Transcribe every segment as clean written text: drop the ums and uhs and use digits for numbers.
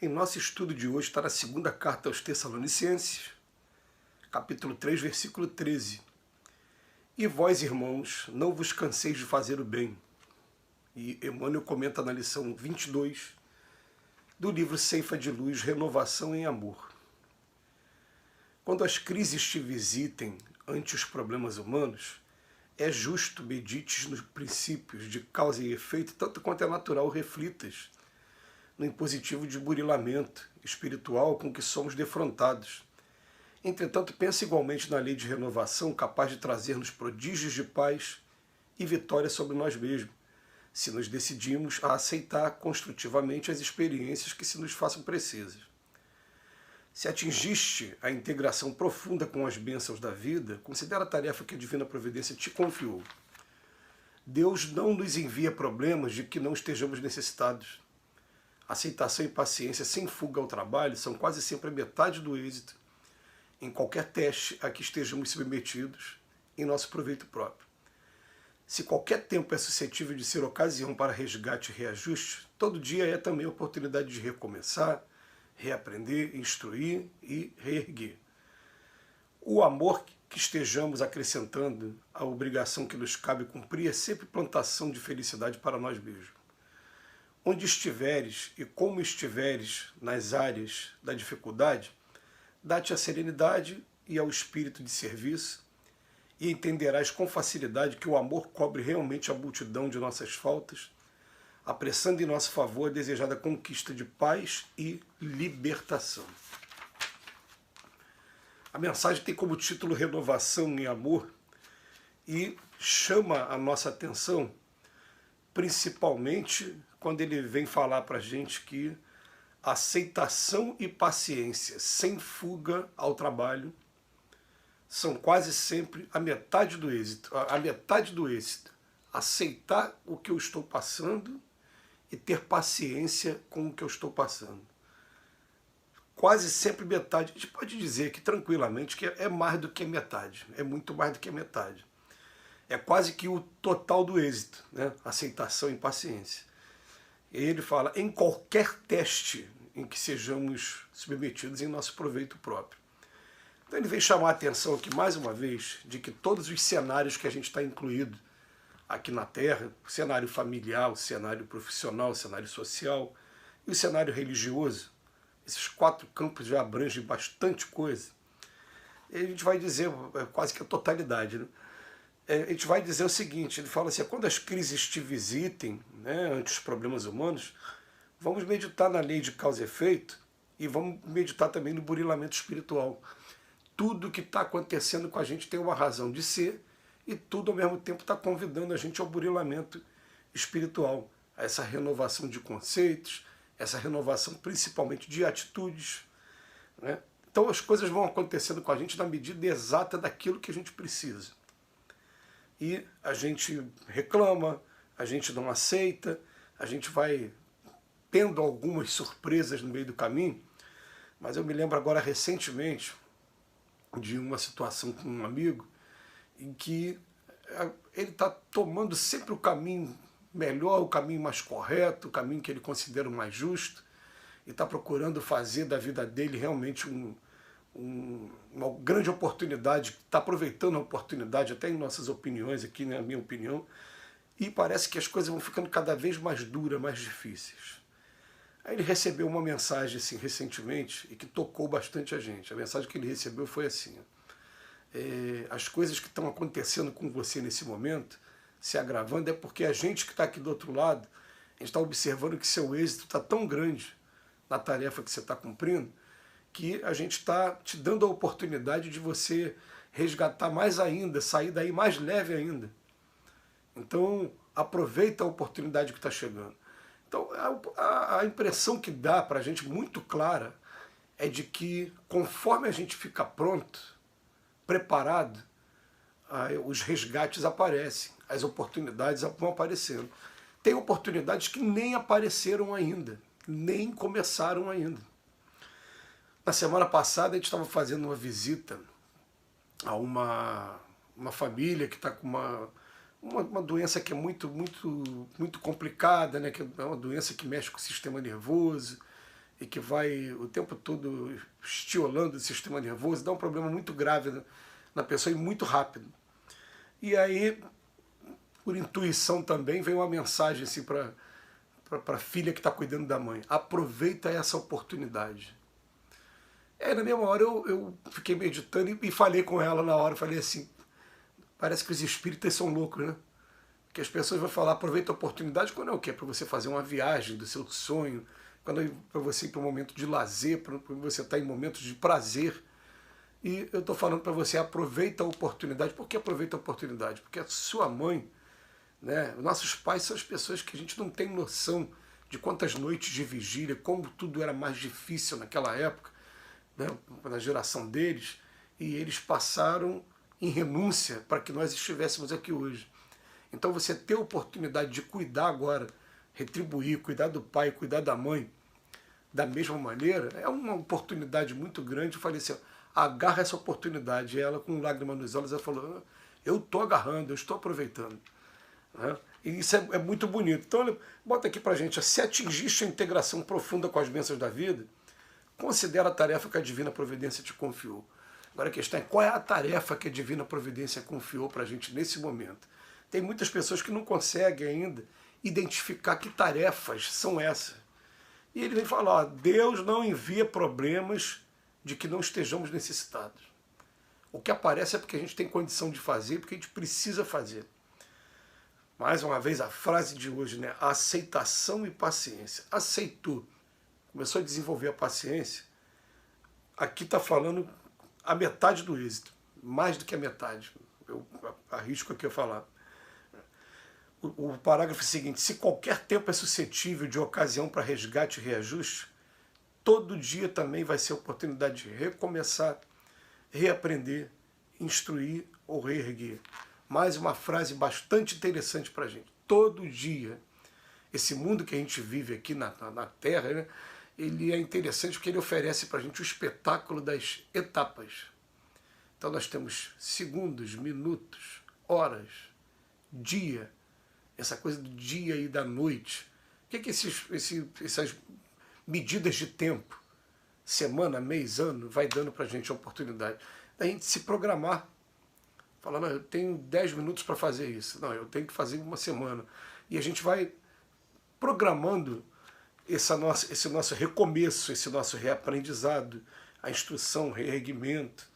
Em nosso estudo de hoje está na segunda carta aos Tessalonicenses, capítulo 3, versículo 13. E vós, irmãos, não vos canseis de fazer o bem. E Emmanuel comenta na lição 22 do livro Ceifa de Luz, Renovação em Amor. Quando as crises te visitem ante os problemas humanos, é justo medites nos princípios de causa e efeito, tanto quanto é natural reflitas no impositivo de burilamento espiritual com que somos defrontados. Entretanto, pensa igualmente na lei de renovação capaz de trazer-nos prodígios de paz e vitória sobre nós mesmos, se nos decidimos a aceitar construtivamente as experiências que se nos façam precisas. Se atingiste a integração profunda com as bênçãos da vida, considera a tarefa que a Divina Providência te confiou. Deus não nos envia problemas de que não estejamos necessitados. Aceitação e paciência sem fuga ao trabalho são quase sempre a metade do êxito em qualquer teste a que estejamos submetidos em nosso proveito próprio. Se qualquer tempo é suscetível de ser ocasião para resgate e reajuste, todo dia é também oportunidade de recomeçar, reaprender, instruir e reerguer. O amor que estejamos acrescentando à obrigação que nos cabe cumprir é sempre plantação de felicidade para nós mesmos. Onde estiveres e como estiveres nas áreas da dificuldade, dá-te a serenidade e ao espírito de serviço e entenderás com facilidade que o amor cobre realmente a multidão de nossas faltas, apressando em nosso favor a desejada conquista de paz e libertação. A mensagem tem como título Renovação em Amor e chama a nossa atenção principalmente quando ele vem falar para a gente que aceitação e paciência sem fuga ao trabalho são quase sempre a metade do êxito. A metade do êxito. Aceitar o que eu estou passando e ter paciência com o que eu estou passando. Quase sempre metade. A gente pode dizer que tranquilamente que é mais do que metade. É muito mais do que metade. É quase que o total do êxito, né? Aceitação e paciência. E ele fala em qualquer teste em que sejamos submetidos em nosso proveito próprio. Então ele vem chamar a atenção aqui mais uma vez de que todos os cenários que a gente está incluído aqui na Terra, o cenário familiar, o cenário profissional, o cenário social e o cenário religioso, esses quatro campos já abrangem bastante coisa. E a gente vai dizer quase que a totalidade, né? A gente vai dizer o seguinte, ele fala assim, quando as crises te visitem, né, ante os problemas humanos, vamos meditar na lei de causa e efeito e vamos meditar também no burilamento espiritual. Tudo que está acontecendo com a gente tem uma razão de ser e tudo ao mesmo tempo está convidando a gente ao burilamento espiritual, a essa renovação de conceitos, essa renovação principalmente de atitudes, né? Então as coisas vão acontecendo com a gente na medida exata daquilo que a gente precisa. E a gente reclama, a gente não aceita, a gente vai tendo algumas surpresas no meio do caminho, mas eu me lembro agora recentemente de uma situação com um amigo em que ele está tomando sempre o caminho melhor, o caminho mais correto, o caminho que ele considera o mais justo, e está procurando fazer da vida dele realmente uma grande oportunidade, está aproveitando a oportunidade, até em nossas opiniões aqui, na minha opinião, e parece que as coisas vão ficando cada vez mais duras, mais difíceis. Aí ele recebeu uma mensagem assim, recentemente e que tocou bastante a gente. A mensagem que ele recebeu foi assim, as coisas que estão acontecendo com você nesse momento, se agravando, é porque a gente que está aqui do outro lado, a gente está observando que seu êxito está tão grande na tarefa que você está cumprindo, que a gente está te dando a oportunidade de você resgatar mais ainda, sair daí mais leve ainda. Então, aproveita a oportunidade que está chegando. Então, a impressão que dá para a gente muito clara é de que conforme a gente fica pronto, preparado, os resgates aparecem, as oportunidades vão aparecendo. Tem oportunidades que nem apareceram ainda, nem começaram ainda. Na semana passada a gente estava fazendo uma visita a uma família que está com uma doença que é muito complicada, né? Que é uma doença que mexe com o sistema nervoso, e que vai o tempo todo estiolando o sistema nervoso, dá um problema muito grave na pessoa e muito rápido. E aí, por intuição também, vem uma mensagem assim, para a filha que está cuidando da mãe: aproveita essa oportunidade. Aí na mesma hora eu fiquei meditando e falei com ela na hora, falei assim, parece que os espíritas são loucos, né? Que as pessoas vão falar, aproveita a oportunidade, quando é o quê? Para você fazer uma viagem do seu sonho, quando é para você ir para um momento de lazer, para você estar em momentos de prazer. E eu estou falando para você, aproveita a oportunidade. Por que aproveita a oportunidade? Porque a sua mãe, né, nossos pais são as pessoas que a gente não tem noção de quantas noites de vigília, como tudo era mais difícil naquela época, né, na geração deles, e eles passaram em renúncia para que nós estivéssemos aqui hoje. Então você ter a oportunidade de cuidar agora, retribuir, cuidar do pai, cuidar da mãe, da mesma maneira, é uma oportunidade muito grande. Eu falei assim, agarra essa oportunidade. E ela, com lágrimas nos olhos, ela falou, eu estou agarrando, eu estou aproveitando. Né? E isso é muito bonito. Então, bota aqui pra gente, se atingiste a integração profunda com as bênçãos da vida, considera a tarefa que a Divina Providência te confiou. Agora a questão é, qual é a tarefa que a Divina Providência confiou pra gente nesse momento? Tem muitas pessoas que não conseguem ainda identificar que tarefas são essas. E ele vem falar, ó, Deus não envia problemas de que não estejamos necessitados. O que aparece é porque a gente tem condição de fazer, porque a gente precisa fazer. Mais uma vez, a frase de hoje, né? Aceitação e paciência. Aceitou, começou a desenvolver a paciência, aqui está falando a metade do êxito, mais do que a metade. Eu arrisco aqui a falar. O parágrafo seguinte, se qualquer tempo é suscetível de ocasião para resgate e reajuste, todo dia também vai ser oportunidade de recomeçar, reaprender, instruir ou reerguer. Mais uma frase bastante interessante para a gente. Todo dia, esse mundo que a gente vive aqui na Terra, né, ele é interessante porque ele oferece para a gente o espetáculo das etapas. Então nós temos segundos, minutos, horas, dia, essa coisa do dia e da noite. O que essas medidas de tempo, semana, mês, ano, vai dando para a gente a oportunidade da gente se programar. Falar, não, eu tenho 10 minutos para fazer isso. Não, eu tenho que fazer uma semana. E a gente vai programando esse nosso recomeço, esse nosso reaprendizado, a instrução, o reerguimento.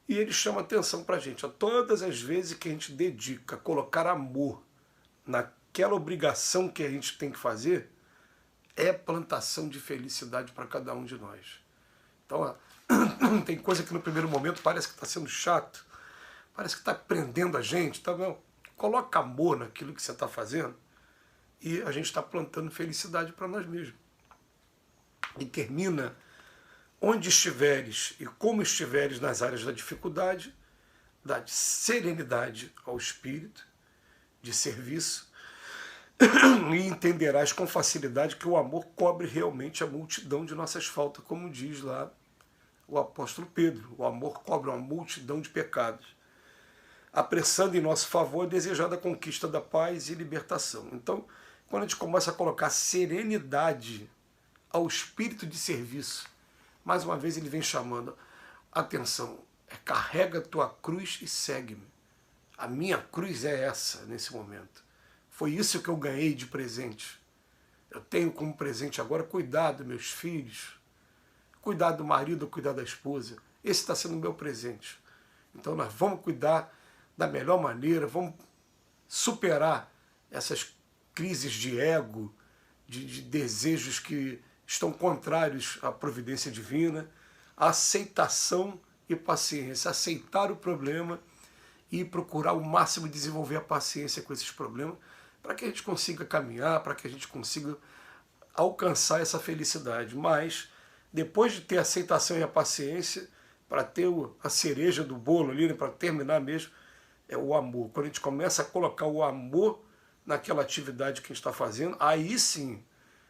E ele chama atenção para a gente. Ó, todas as vezes que a gente dedica a colocar amor naquela obrigação que a gente tem que fazer, é plantação de felicidade para cada um de nós. Então, ó, tem coisa que no primeiro momento parece que está sendo chato, parece que está prendendo a gente. Tá, não. Coloca amor naquilo que você está fazendo e a gente está plantando felicidade para nós mesmos. E termina, onde estiveres e como estiveres nas áreas da dificuldade, dá serenidade ao espírito, de serviço, e entenderás com facilidade que o amor cobre realmente a multidão de nossas faltas, como diz lá o apóstolo Pedro. O amor cobre uma multidão de pecados, apressando em nosso favor a desejada conquista da paz e libertação. Então, quando a gente começa a colocar serenidade ao espírito de serviço, mais uma vez ele vem chamando atenção, carrega a tua cruz e segue-me. A minha cruz é essa, nesse momento. Foi isso que eu ganhei de presente. Eu tenho como presente agora cuidar dos meus filhos, cuidar do marido, cuidar da esposa. Esse está sendo o meu presente. Então nós vamos cuidar da melhor maneira, vamos superar essas crises de ego, de desejos que estão contrários à providência divina, a aceitação e paciência, aceitar o problema e procurar o máximo desenvolver a paciência com esses problemas, para que a gente consiga caminhar, para que a gente consiga alcançar essa felicidade. Mas, depois de ter a aceitação e a paciência, para ter a cereja do bolo ali, né, para terminar mesmo, é o amor. Quando a gente começa a colocar o amor naquela atividade que a gente está fazendo, aí sim,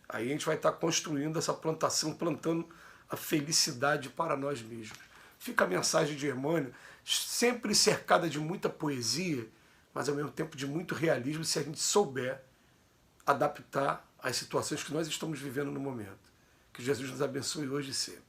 aí a gente vai estar construindo essa plantação, plantando a felicidade para nós mesmos. Fica a mensagem de Emmanuel, sempre cercada de muita poesia, mas ao mesmo tempo de muito realismo, se a gente souber adaptar às situações que nós estamos vivendo no momento. Que Jesus nos abençoe hoje e sempre.